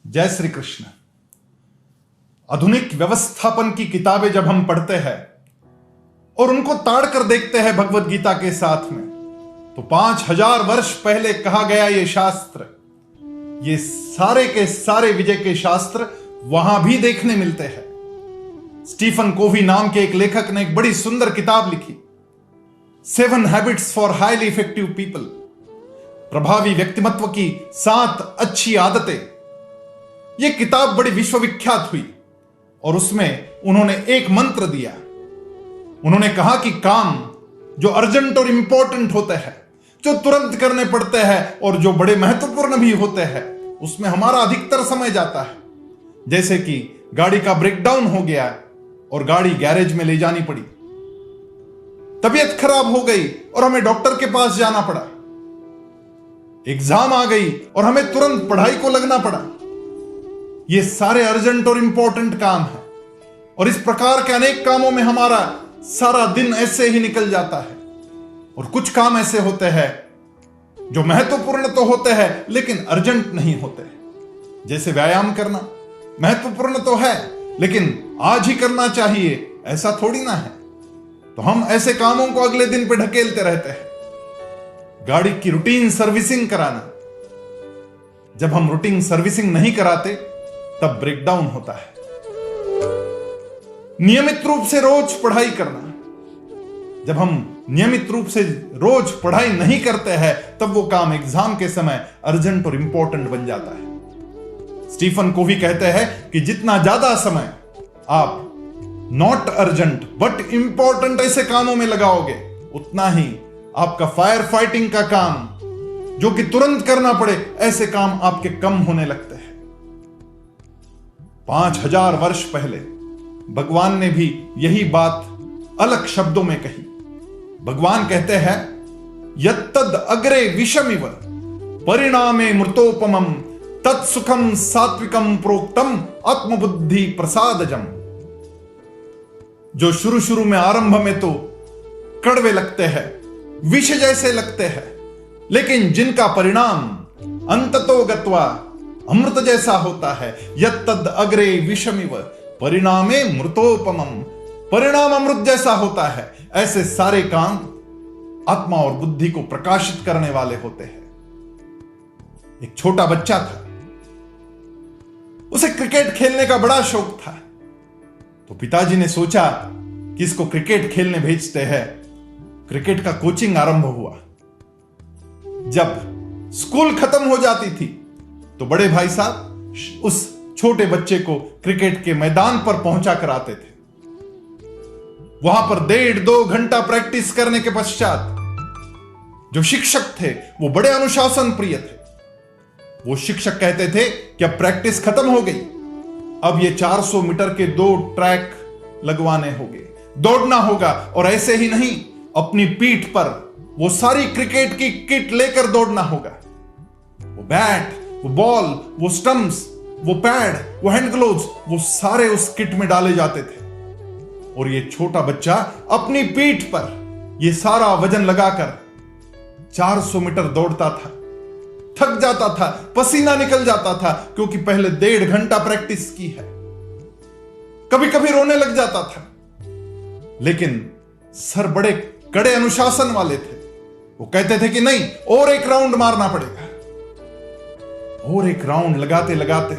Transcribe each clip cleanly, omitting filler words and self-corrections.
जय श्री कृष्ण। आधुनिक व्यवस्थापन की किताबें जब हम पढ़ते हैं और उनको ताड़ कर देखते हैं भगवत गीता के साथ में, तो 5000 वर्ष पहले कहा गया ये शास्त्र, ये सारे के सारे विजय के शास्त्र वहां भी देखने मिलते हैं। स्टीफन कोवी नाम के एक लेखक ने एक बड़ी सुंदर किताब लिखी, 7 habits for highly effective people, प्रभावी व्यक्तिमत्व की 7 अच्छी आदतें। यह किताब बड़ी विश्वविख्यात हुई और उसमें उन्होंने एक मंत्र दिया। उन्होंने कहा कि काम जो अर्जेंट और इंपॉर्टेंट होते हैं, जो तुरंत करने पड़ते हैं और जो बड़े महत्वपूर्ण भी होते हैं, उसमें हमारा अधिकतर समय जाता है। जैसे कि गाड़ी का ब्रेकडाउन हो गया और गाड़ी गैरेज में ले जानी पड़ी, तबीयत खराब हो गई और हमें डॉक्टर के पास जाना पड़ा, एग्जाम आ गई और हमें तुरंत पढ़ाई को लगना पड़ा। ये सारे अर्जेंट और इंपॉर्टेंट काम है और इस प्रकार के अनेक कामों में हमारा सारा दिन ऐसे ही निकल जाता है। और कुछ काम ऐसे होते हैं जो महत्वपूर्ण तो होते हैं लेकिन अर्जेंट नहीं होते। जैसे व्यायाम करना महत्वपूर्ण तो है लेकिन आज ही करना चाहिए, ऐसा थोड़ी ना है। तो हम ऐसे कामों को अगले दिन पे ढकेलते रहते हैं। गाड़ी की रूटीन सर्विसिंग कराना, जब हम रूटीन सर्विसिंग नहीं कराते तब ब्रेकडाउन होता है। नियमित रूप से रोज पढ़ाई करना, जब हम नियमित रूप से रोज पढ़ाई नहीं करते हैं तब वो काम एग्जाम के समय अर्जेंट और इंपॉर्टेंट बन जाता है। स्टीफन कोवी कहते हैं कि जितना ज्यादा समय आप नॉट अर्जेंट बट इंपॉर्टेंट ऐसे कामों में लगाओगे, उतना ही आपका फायर फाइटिंग का काम, जो कि तुरंत करना पड़े, ऐसे काम आपके कम होने लगते हैं। 5000 वर्ष पहले भगवान ने भी यही बात अलग शब्दों में कही। भगवान कहते हैं, यत्तद अग्रे विषमिव परिणामे मृतोपमम तत्सुखम सात्विकम प्रोक्तम आत्मबुद्धि प्रसादजम। जो शुरू शुरू में आरंभ में तो कड़वे लगते हैं, विष जैसे लगते हैं, लेकिन जिनका परिणाम अंततो गत्वा अमृत जैसा होता है, यत्तद अग्रे विषमिव परिणामे मृतोपमम, परिणाम अमृत जैसा होता है, ऐसे सारे काम आत्मा और बुद्धि को प्रकाशित करने वाले होते हैं। एक छोटा बच्चा था, उसे क्रिकेट खेलने का बड़ा शौक था। तो पिताजी ने सोचा कि इसको क्रिकेट खेलने भेजते हैं। क्रिकेट का कोचिंग आरंभ हुआ। जब स्कूल खत्म हो जाती थी तो बड़े भाई साहब उस छोटे बच्चे को क्रिकेट के मैदान पर पहुंचा कर आते थे। वहां पर 1.5-2 घंटा प्रैक्टिस करने के पश्चात जो शिक्षक थे वो बड़े अनुशासन प्रिय थे। वो शिक्षक कहते थे कि अब प्रैक्टिस खत्म हो गई, अब ये 400 मीटर के 2 ट्रैक लगवाने होंगे, दौड़ना होगा। और ऐसे ही नहीं, अपनी पीठ पर वो सारी क्रिकेट की किट लेकर दौड़ना होगा। वो बैट, वो बॉल, वो स्टंप्स, वो पैड, वो हैंड ग्लोव्स, वो सारे उस किट में डाले जाते थे। और ये छोटा बच्चा अपनी पीठ पर ये सारा वजन लगाकर 400 मीटर दौड़ता था। थक जाता था, पसीना निकल जाता था, क्योंकि पहले 1.5 घंटा प्रैक्टिस की है। कभी कभी रोने लग जाता था, लेकिन सर बड़े कड़े अनुशासन वाले थे। वो कहते थे कि नहीं, और एक राउंड मारना पड़ेगा। और एक राउंड लगाते लगाते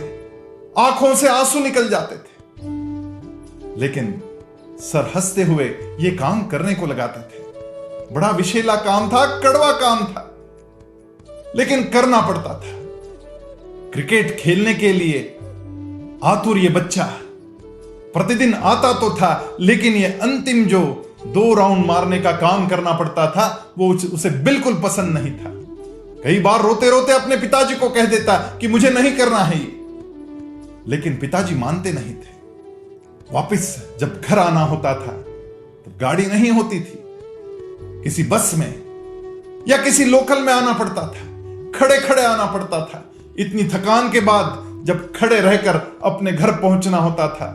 आंखों से आंसू निकल जाते थे, लेकिन सर हंसते हुए ये काम करने को लगाते थे। बड़ा विषैला काम था, कड़वा काम था, लेकिन करना पड़ता था। क्रिकेट खेलने के लिए आतुर ये बच्चा प्रतिदिन आता तो था, लेकिन ये अंतिम जो 2 राउंड मारने का काम करना पड़ता था वो उसे बिल्कुल पसंद नहीं था। कई बार रोते रोते अपने पिताजी को कह देता कि मुझे नहीं करना है ये, लेकिन पिताजी मानते नहीं थे। वापस जब घर आना होता था तो गाड़ी नहीं होती थी, किसी बस में या किसी लोकल में आना पड़ता था, खड़े खड़े आना पड़ता था। इतनी थकान के बाद जब खड़े रहकर अपने घर पहुंचना होता था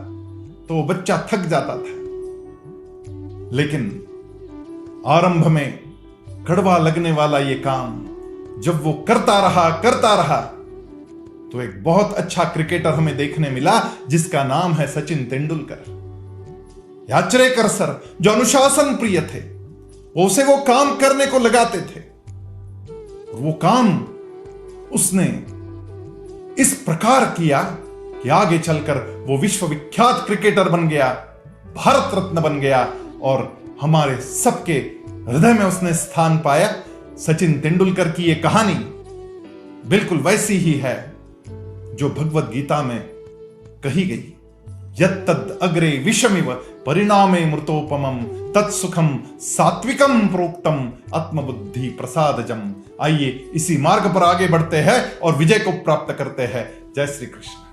तो वो बच्चा थक जाता था। लेकिन आरंभ में कड़वा लगने वाला ये काम जब वो करता रहा तो एक बहुत अच्छा क्रिकेटर हमें देखने मिला जिसका नाम है सचिन तेंदुलकर। याचरेकर सर जो अनुशासन प्रिय थे, उसे वो काम करने को लगाते थे, वो काम उसने इस प्रकार किया कि आगे चलकर वो विश्वविख्यात क्रिकेटर बन गया, भारत रत्न बन गया और हमारे सबके हृदय में उसने स्थान पाया। सचिन तेंदुलकर की ये कहानी बिल्कुल वैसी ही है जो भगवत गीता में कही गई, यत्तद् अग्रे विषमिव परिणामे मृतोपमं तत्सुखम सात्विकम प्रोक्तम आत्मबुद्धि प्रसादजम। आइए इसी मार्ग पर आगे बढ़ते हैं और विजय को प्राप्त करते हैं। जय श्री कृष्ण।